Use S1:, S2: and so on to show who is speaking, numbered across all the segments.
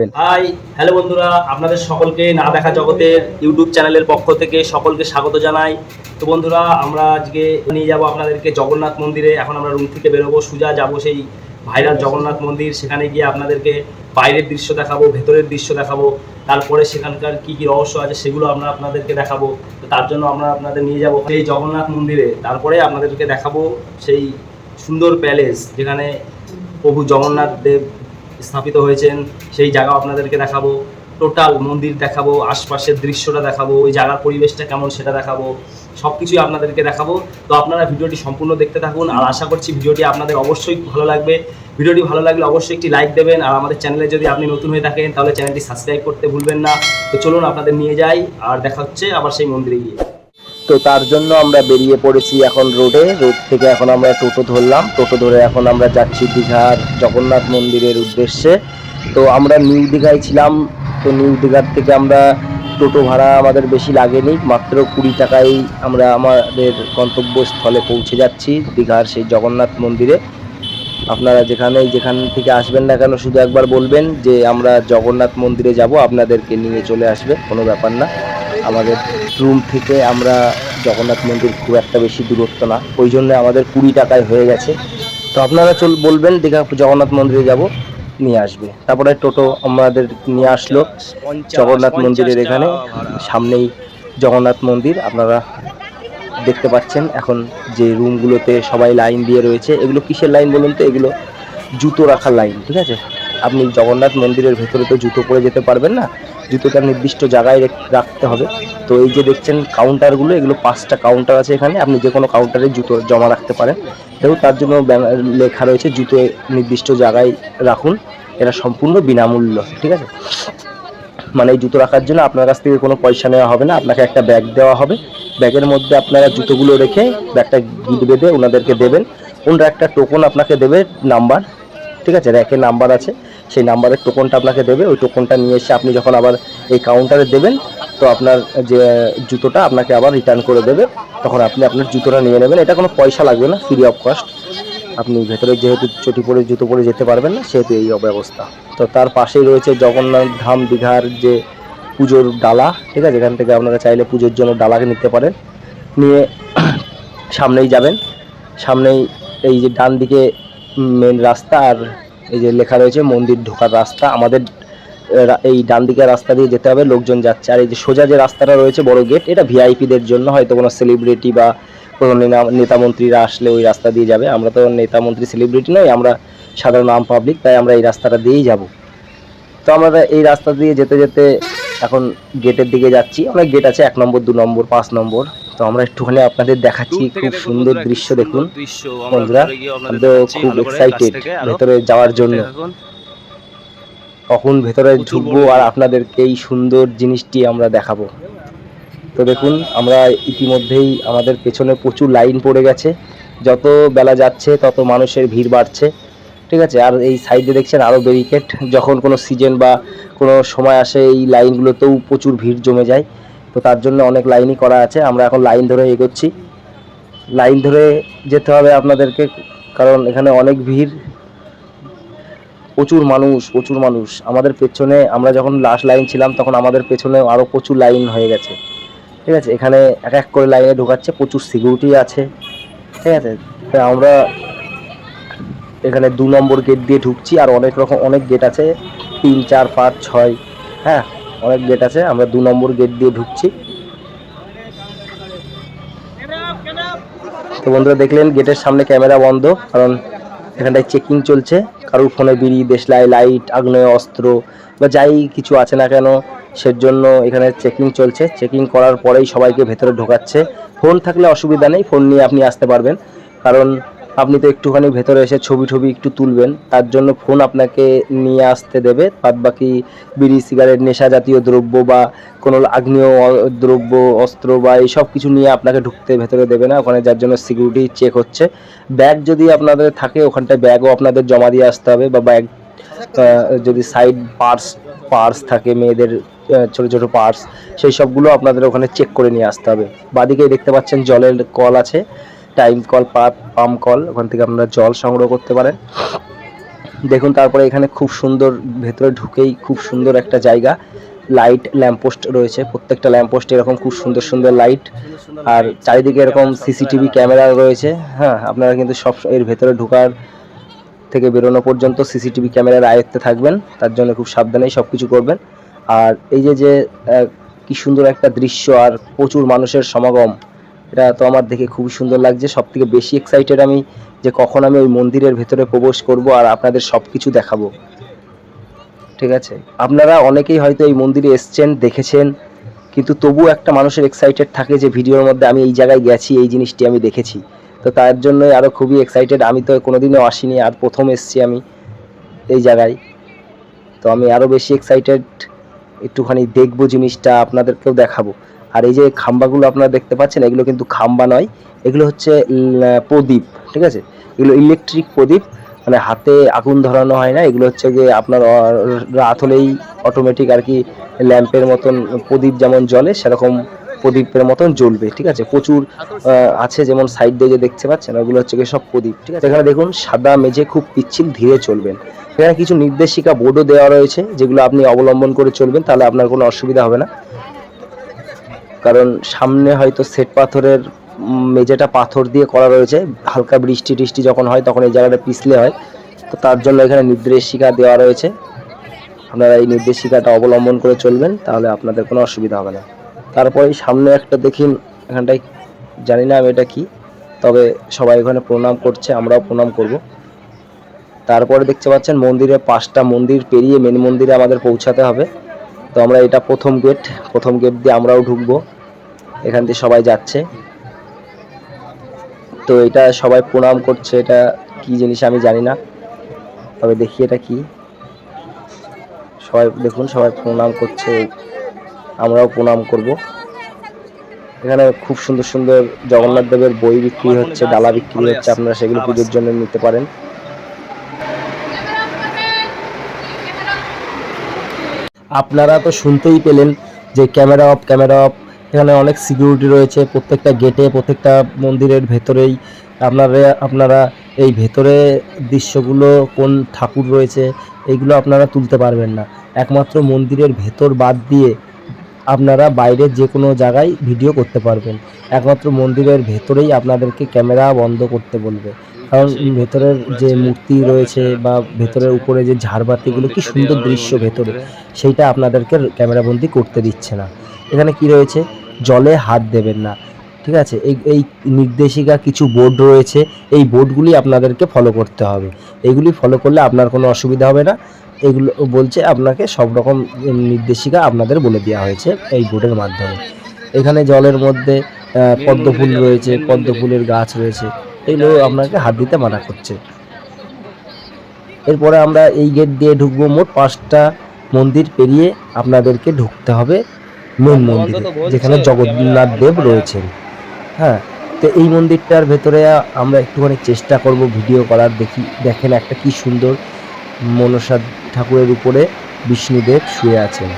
S1: High, hello বন্ধুরা, আপনাদের সকলকে না দেখা জগতের ইউটিউব চ্যানেলের পক্ষ থেকে সকলকে স্বাগত জানাই। তো বন্ধুরা, আমরা আজকে নিয়ে যাব আপনাদেরকে জগন্নাথ মন্দিরে। এখন আমরা রুম থেকে বেরোবো, সোজা যাব সেই ভাইরাল জগন্নাথ মন্দির। সেখানে গিয়ে আপনাদেরকে বাইরের দৃশ্য দেখাবো, ভেতরের দৃশ্য দেখাবো, তারপরে সেখানকার কী কী রহস্য আছে সেগুলো আমরা আপনাদেরকে দেখাবো। তো তার জন্য আমরা আপনাদের নিয়ে যাব সেই জগন্নাথ মন্দিরে। তারপরে আপনাদেরকে দেখাবো সেই সুন্দর প্যালেস যেখানে প্রভু জগন্নাথ দেব স্থাপিত হয়েছেন, সেই জায়গা আপনাদেরকে দেখাবো। টোটাল মন্দির দেখাবো, আশপাশের দৃশ্যটা দেখাবো, ওই জায়গার পরিবেশটা কেমন সেটা দেখাবো, সব কিছুই আপনাদেরকে দেখাবো। তো আপনারা ভিডিওটি সম্পূর্ণ দেখতে থাকুন, আর আশা করছি ভিডিওটি আপনাদের অবশ্যই ভালো লাগবে। ভিডিওটি ভালো লাগলে অবশ্যই একটি লাইক দেবেন, আর আমাদের চ্যানেলে যদি আপনি নতুন হয়ে থাকেন তাহলে চ্যানেলটি সাবস্ক্রাইব করতে ভুলবেন না। তো চলুন আপনাদের নিয়ে যাই, আর দেখা হচ্ছে আবার সেই মন্দিরে গিয়ে।
S2: তো তার জন্য আমরা বেরিয়ে পড়েছি এখন রোড থেকে এখন আমরা টোটো ধরলাম। টোটো ধরে এখন আমরা যাচ্ছি দীঘার জগন্নাথ মন্দিরের উদ্দেশ্যে। তো আমরা নিউ দীঘায় ছিলাম। তো নিউ দীঘার থেকে আমরা টোটো ভাড়া আমাদের বেশি লাগেনি, মাত্র 20 টাকায় আমরা আমাদের গন্তব্যস্থলে পৌঁছে যাচ্ছি, দীঘার সেই জগন্নাথ মন্দিরে। আপনারা যেখান থেকে আসবেন না কেন, শুধু একবার বলবেন যে আমরা জগন্নাথ মন্দিরে যাব, আপনাদেরকে নিয়ে চলে আসবে, কোনো ব্যাপার না। আমাদের রুম থেকে আমরা জগন্নাথ মন্দির খুব একটা বেশি দূরত্ব না, ওই জন্য আমাদের 20 টাকায় হয়ে গেছে। তো আপনারা বলবেন দীঘা জগন্নাথ মন্দিরে যাব, নিয়ে আসবে। তারপরে টোটো আমাদের নিয়ে আসলো জগন্নাথ মন্দিরের এখানে, সামনেই জগন্নাথ মন্দির। আপনারা দেখতে পাচ্ছেন এখন যে রুমগুলোতে সবাই লাইন দিয়ে রয়েছে, এগুলো কিসের লাইন বলুন তো? এগুলো জুতো রাখার লাইন, ঠিক আছে? আপনি জগন্নাথ মন্দিরের ভেতরে তো জুতো পরে যেতে পারবেন না, জুতোটা নির্দিষ্ট জায়গায় রাখতে হবে। তো এই যে দেখছেন কাউন্টারগুলো, এগুলো 5টা কাউন্টার আছে এখানে, আপনি যে কোনো কাউন্টারে জুতো জমা রাখতে পারেন। এবং তার জন্য লেখা রয়েছে জুতো নির্দিষ্ট জায়গায় রাখুন, এটা সম্পূর্ণ বিনামূল্য, ঠিক আছে? মানে এই জুতো রাখার জন্য আপনার কাছ থেকে কোনো পয়সা নেওয়া হবে না, আপনাকে একটা ব্যাগ দেওয়া হবে, ব্যাগের মধ্যে আপনারা জুতোগুলো রেখে ব্যাগটা গিট বেঁধে ওনাদেরকে দেবেন। ওনারা একটা টোকন আপনাকে দেবে, নাম্বার, ঠিক আছে? র্যাকের নাম্বার আছে, সেই নাম্বারের টোকনটা আপনাকে দেবে। ওই টোকনটা নিয়ে এসে আপনি যখন আবার এই কাউন্টারে দেবেন, তো আপনার যে জুতোটা আপনাকে আবার রিটার্ন করে দেবে, তখন আপনি আপনার জুতোটা নিয়ে নেবেন। এটা কোনো পয়সা লাগবে না, ফ্রি অফ কস্ট। আপনি ভেতরে যেহেতু চটি পরে জুতো পরে যেতে পারবেন না, সেহেতু এই অব্যবস্থা। তো তার পাশেই রয়েছে জগন্নাথ ধাম দীঘার যে পুজোর ডালা, ঠিক আছে? এখান থেকে আপনারা চাইলে পুজোর জন্য ডালাকে নিতে পারেন, নিয়ে সামনেই যাবেন। সামনেই এই যে ডান দিকে মেন রাস্তা, আর এই যে লেখা রয়েছে মন্দির ঢোকার রাস্তা। আমাদের এই ডান দিকের রাস্তা দিয়ে যেতে হবে, লোকজন যাচ্ছে। আর এই যে সোজা যে রাস্তাটা রয়েছে বড় গেট, এটা ভিআইপিদের জন্য, হয়তো কোনো সেলিব্রিটি বা কোনো নেতা মন্ত্রীরা আসলে ওই রাস্তা দিয়ে যাবে। আমরা তো নেতা মন্ত্রী সেলিব্রিটি নই, আমরা সাধারণ আম পাবলিক, তাই আমরা এই রাস্তাটা দিয়েই যাব। তো আমরা এই রাস্তা দিয়ে যেতে যেতে এখন গেটের দিকে যাচ্ছি। অনেক গেট আছে, 1 নম্বর, 2 নম্বর, 5 নম্বর। তো আমরা একটুখানি আপনাদের দেখাচ্ছি, খুব সুন্দর দৃশ্য দেখুন বন্ধুরা। আমি তো খুব এক্সাইটেড ভেতরে যাওয়ার জন্য, কখন ভেতরে ঢুকবো আর আপনাদেরকে এই সুন্দর জিনিসটি আমরা দেখাবো। তো দেখুন, আমরা ইতিমধ্যেই আমাদের পেছনে প্রচুর লাইন পড়ে গেছে, যত বেলা যাচ্ছে তত মানুষের ভিড় বাড়ছে, ঠিক আছে? আর এই সাইডে দেখছেন আরও ব্যারিকেড, যখন কোনো সিজন বা কোনো সময় আসে এই লাইনগুলোতেও প্রচুর ভিড় জমে যায়। তো তার জন্য অনেক লাইনই করা আছে। আমরা এখন লাইন ধরে এগোচ্ছি, লাইন ধরে যেতে হবে আপনাদেরকে, কারণ এখানে অনেক ভিড়, প্রচুর মানুষ। আমাদের পেছনে, আমরা যখন লাস্ট লাইন ছিলাম তখন আমাদের পেছনে আরও প্রচুর লাইন হয়ে গেছে, ঠিক আছে? এখানে এক এক করে লাইনে ঢোকাচ্ছে, প্রচুর সিকিউরিটি আছে, ঠিক আছে? তো আমরা এখানে 2 নম্বর গেট দিয়ে ঢুকছি, আর অনেক গেট আছে, 3, 4, 5, 6, হ্যাঁ, অনেক গেট আছে। আমরা 2 নম্বর গেট দিয়ে ঢুকছি। তো বন্ধুরা দেখলেন, গেটের সামনে ক্যামেরা বন্ধ, কারণ এখানটায় চেকিং চলছে। কারোর ফোনে বিড়ি, দেশলাই, লাইট, আগ্নেয় অস্ত্র বা যাই কিছু আছে না কেন, সেজন্য এখানে চেকিং চলছে। চেকিং করার পরেই সবাইকে ভেতরে ঢোকাচ্ছে। ফোন থাকলে অসুবিধা নেই, ফোন নিয়ে আপনি আসতে পারবেন, কারণ আপনি তো একটুখানি ভেতরে এসে ছবি একটু তুলবেন, তার জন্য ফোন আপনাকে নিয়ে আসতে দেবে। বাদ বাকি বিড়ি, সিগারেট, নেশা জাতীয় দ্রব্য বা কোনো আগ্নেয় দ্রব্য, অস্ত্র বা এইসব কিছু নিয়ে আপনাকে ঢুকতে ভেতরে দেবে না ওখানে, যার জন্য সিকিউরিটি চেক হচ্ছে। ব্যাগ যদি আপনাদের থাকে, ওখানটায় ব্যাগও আপনাদের জমা দিয়ে আসতে হবে, বা ব্যাগ যদি সাইড পার্স থাকে, মেয়েদের ছোটো ছোটো পার্স, সেই সবগুলো আপনাদের ওখানে চেক করে নিয়ে আসতে হবে। বাদিকেই দেখতে পাচ্ছেন জলের কল আছে, টাইম কল, পাম্প কল, ওখান থেকে আপনারা জল সংগ্রহ করতে পারেন। দেখুন তারপরে এখানে খুব সুন্দর, ভেতরে ঢুকেই খুব সুন্দর একটা জায়গা, লাইট ল্যাম্পপোস্ট রয়েছে, প্রত্যেকটা ল্যাম্পপোস্টে এরকম খুব সুন্দর সুন্দর লাইট, আর চারিদিকে এরকম সিসিটিভি ক্যামেরা রয়েছে। হ্যাঁ, আপনারা কিন্তু সব এর ভেতরে ঢোকার থেকে বেরোনো পর্যন্ত সিসিটিভি ক্যামেরার আয়ত্তে থাকবেন, তার জন্য খুব সাবধানেই সব কিছু করবেন। আর এই যে কি সুন্দর একটা দৃশ্য আর প্রচুর মানুষের সমাগম, এটা তো আমার দেখে খুবই সুন্দর লাগছে। সব থেকে বেশি এক্সাইটেড আমি যে কখন আমি ওই মন্দিরের ভেতরে প্রবেশ করব আর আপনাদের সব কিছু দেখাবো। ঠিক আছে, আপনারা অনেকেই হয়তো এই মন্দিরে এসছেন, দেখেছেন, কিন্তু তবুও একটা মানুষের এক্সাইটেড থাকে যে ভিডিওর মধ্যে আমি এই জায়গায় গেছি, এই জিনিসটি আমি দেখেছি। তো তার জন্যই আরও খুবই এক্সাইটেড। আমি তো কোনোদিনও আসিনি, আর প্রথম এসছি আমি এই জায়গায়, তো আমি আরও বেশি এক্সাইটেড, একটুখানি দেখবো জিনিসটা, আপনাদেরকেও দেখাবো। আর এই যে খাম্বাগুলো আপনারা দেখতে পাচ্ছেন, এগুলো কিন্তু খাম্বা নয়, এগুলো হচ্ছে প্রদীপ। ঠিক আছে, এগুলো ইলেকট্রিক প্রদীপ, মানে হাতে আগুন ধরানো হয় না, এগুলো হচ্ছে যে আপনার রাত হলেই অটোমেটিক আর কি ল্যাম্পের মতন প্রদীপ যেমন জ্বলে সেরকম প্রদীপের মতন জ্বলবে। ঠিক আছে, প্রচুর আছে, যেমন সাইড দিয়ে যে দেখতে পাচ্ছেন ওগুলো হচ্ছে গিয়ে সব প্রদীপ। ঠিক আছে, এখানে দেখুন সাদা মেঝে, খুব পিচ্ছিল, ধীরে চলবেন। এখানে কিছু নির্দেশিকা বোর্ডও দেওয়া রয়েছে, যেগুলো আপনি অবলম্বন করে চলবেন, তাহলে আপনার কোনো অসুবিধা হবে না। কারণ সামনে হয়তো শ্বেত পাথরের মেঝেটা পাথর দিয়ে করা রয়েছে, হালকা বৃষ্টি টিষ্টি যখন হয় তখন এই জায়গাটা পিছলে হয়, তো তার জন্য এখানে নির্দেশিকা দেওয়া রয়েছে। আপনারা এই নির্দেশিকাটা অবলম্বন করে চলবেন, তাহলে আপনাদের কোনো অসুবিধা হবে না। তারপরে সামনে একটা দেখিন, এখানটায় জানি না আমি এটা কি, তবে সবাই এখানে প্রণাম করছে, আমরাও প্রণাম করব। তারপরে দেখতে পাচ্ছেন মন্দিরের 5টা মন্দির পেরিয়ে মেন মন্দিরে আমাদের পৌঁছাতে হবে। তো আমরা এটা প্রথম গেট দিয়ে আমরাও ঢুকবো, এখান দিয়ে সবাই যাচ্ছে। তো এটা সবাই প্রণাম করছে, এটা কি জিনিস আমি জানি না, তবে দেখি এটা কি। সবাই দেখুন, সবাই প্রণাম করছে, আমরাও প্রণাম করব। এখানে খুব সুন্দর সুন্দর জগন্নাথ দেবের বই বিক্রি হচ্ছে, ডালা বিক্রি হচ্ছে, আপনারা সেগুলো পুজোর জন্য নিতে পারেন। আপনারা তো শুনতেই পেলেন যে ক্যামেরা অফ, ক্যামেরা অফ। এখানে অনেক সিকিউরিটি রয়েছে প্রত্যেকটা গেটে, প্রত্যেকটা মন্দিরের ভেতরেই। আপনারা এই ভেতরে দৃশ্যগুলো, কোন ঠাকুর রয়েছে এইগুলো আপনারা তুলতে পারবেন না, একমাত্র মন্দিরের ভেতর বাদ দিয়ে আপনারা বাইরের যে কোনো জায়গায় ভিডিও করতে পারবেন। একমাত্র মন্দিরের ভেতরেই আপনাদেরকে ক্যামেরা বন্ধ করতে বলবে, কারণ ভেতরের যে মূর্তি রয়েছে বা ভেতরের উপরে যে ঝাড়বাতিগুলো, কি সুন্দর দৃশ্য ভেতরে, সেইটা আপনাদেরকে ক্যামেরাবন্দি করতে দিচ্ছে না। এখানে কি রয়েছে, জলে হাত দেবেন না। ঠিক আছে, এই নির্দেশিকা কিছু বোর্ড রয়েছে, এই বোর্ডগুলি আপনাদেরকে ফলো করতে হবে। এইগুলি ফলো করলে আপনার কোনো অসুবিধা হবে না। এগুলো বলছে আপনাকে, সব রকম নির্দেশিকা আপনাদের বলে দেওয়া হয়েছে এই বোর্ডের মাধ্যমে। এখানে জলের মধ্যে পদ্ম ফুল রয়েছে, পদ্ম ফুলের গাছ রয়েছে, এগুলো আপনাকে হাত দিতে মানা করছে। এরপরে আমরা এই গেট দিয়ে ঢুকবো। মোট 5টা মন্দির পেরিয়ে আপনাদেরকে ঢুকতে হবে মেন মন্দিরে, যেখানে জগন্নাথ দেব রয়েছেন। হ্যাঁ, তো এই মন্দিরটার ভেতরে আমরা একটুখানি চেষ্টা করব ভিডিও করার। দেখেন একটা কি সুন্দর মনসা ঠাকুরের উপরে বিষ্ণুদেব শুয়ে আছেন।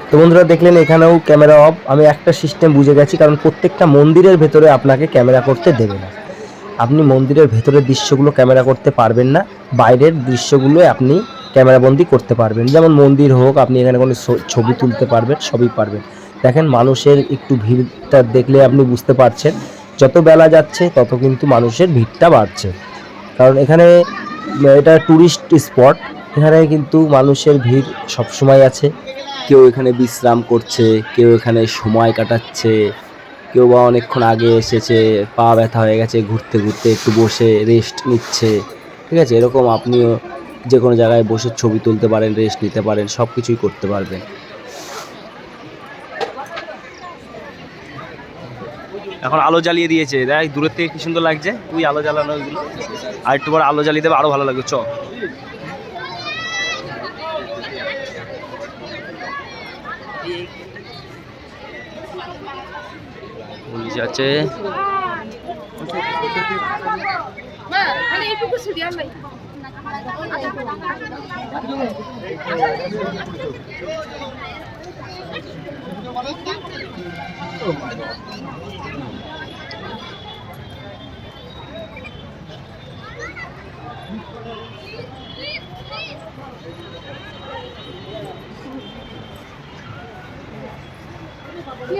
S2: তো বন্ধুরা দেখলেন এখানেও ক্যামেরা অফ। আমি একটা সিস্টেম বুঝে গেছি, কারণ প্রত্যেকটা মন্দিরের ভেতরে আপনাকে ক্যামেরা করতে দেবে না। আপনি মন্দিরের ভেতরের দৃশ্যগুলো ক্যামেরা করতে পারবেন না, বাইরের দৃশ্যগুলো আপনি ক্যামেরাবন্দি করতে পারবেন। যেমন মন্দির হোক, আপনি এখানে কোনো ছবি তুলতে পারবেন, সবই পারবেন। দেখেন মানুষের একটু ভিড়টা দেখলে আপনি বুঝতে পারছেন, যত বেলা যাচ্ছে তত কিন্তু মানুষের ভিড়টা বাড়ছে, কারণ এখানে এটা ট্যুরিস্ট স্পট। এখানে কিন্তু মানুষের ভিড় সবসময় আছে। কেউ এখানে বিশ্রাম করছে, কেউ এখানে সময় কাটাচ্ছে, কেউ বা অনেকক্ষণ আগে এসেছে, পা ব্যথা হয়ে গেছে, ঘুরতে ঘুরতে একটু বসে রেস্ট নিচ্ছে। ঠিক আছে, এরকম আপনিও যে কোনো জায়গায় বসে ছবি তুলতে পারেন, রেস্ট নিতে পারেন, সব কিছুই করতে পারবেন।
S1: এখন আলো জ্বালিয়ে দিয়েছে, দেখ দূরের থেকে কি সুন্দর লাগছে। তুই আলো জ্বালানো ওইগুলো, আর একটু পর আলো জ্বালিয়ে দেবে, আরো ভালো লাগবে। চ পুলিশ আছে।
S2: এখন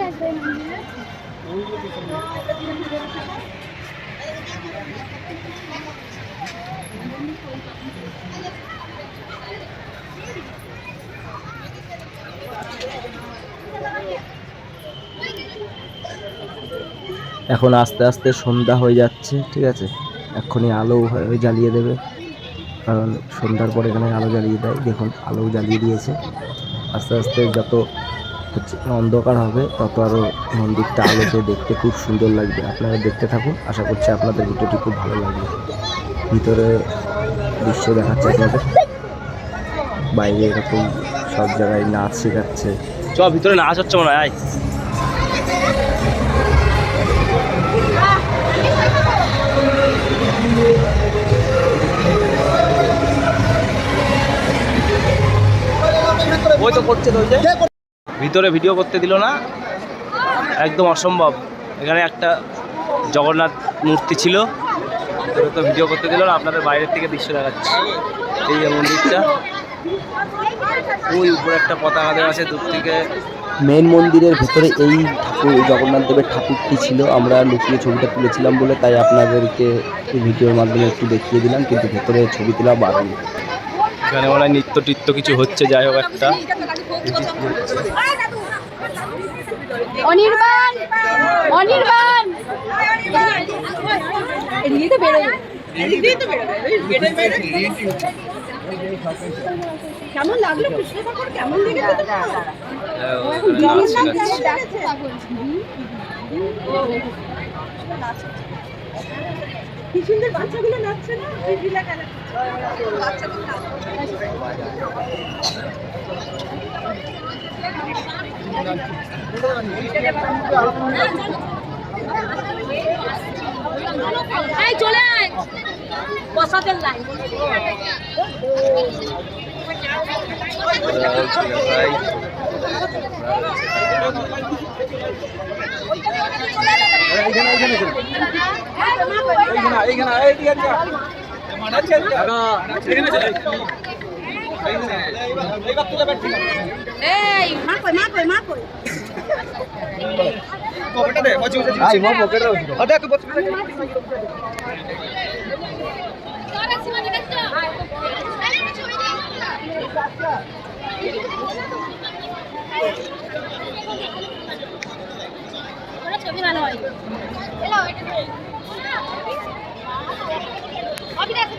S2: আস্তে আস্তে সন্ধ্যা হয়ে যাচ্ছে, ঠিক আছে। এক্ষুনি আলো জ্বালিয়ে দেবে, কারণ সন্ধ্যার পরে এখানে আলো জ্বালিয়ে দেয়। দেখুন আলো জ্বালিয়ে দিয়েছে। আস্তে আস্তে যত হচ্ছে অন্ধকার হবে তত আরও মন্দিরটা আলোতে দেখতে খুব সুন্দর লাগবে। আপনারা দেখতে থাকুন, আশা করছি আপনাদের ভিডিওটি খুব ভালো লাগবে। ভিতরে দৃশ্য দেখাচ্ছে আপনাদের, বাইরে এরকম সব জায়গায় নাচ শেখাচ্ছে।
S1: চ ভিতরে নাচ হচ্ছে মনে হয়। ওই তো করছে তো, ওই যে ভিতরে ভিডিও করতে দিল না, একদম অসম্ভব। এখানে একটা জগন্নাথ মূর্তি ছিল, ভিতরে তো ভিডিও করতে দিল না। আপনাদের বাইরের থেকে দৃশ্য দেখাচ্ছে। এই যে মন্দিরটা, ওই উপরে একটা পতাকা দেওয়া আছে দূর থেকে।
S2: মেন মন্দিরের ভেতরে এই জগন্নাথ দেবের ঠাকুরটি ছিল। আমরা লুকিয়ে ছবিটা তুলেছিলাম বলে তাই আপনাদেরকে এই ভিডিওর মাধ্যমে একটু দেখিয়ে দিলাম, কিন্তু ভেতরে ছবি তোলা বারণ।
S1: এখানে মনে হয় নৃত্য টিত্য কিছু হচ্ছে, যাই হোক একটা।
S3: অনির্বাণ অনির্বাণ এদিকেই তো বেরোবে, এদিকেই তো বেরোবে। কেমন লাগলো কৃষ্ণ ঠাকুর, কেমন লেগেছে তোমার? কি সুন্দর বাচ্চাগুলো নাচছে না, বাচ্চাগুলো চলে আয় বসাতের লাইন। এই মা কই মা কই মা কই পকেটে দে বচি বচি আই মো পকেটে রইছো আদে তুই বচি বচি সারা সীমা দিতে আরে ছবি দে ওরা ছবি ভালো হয় এলো এটা অবিনাশ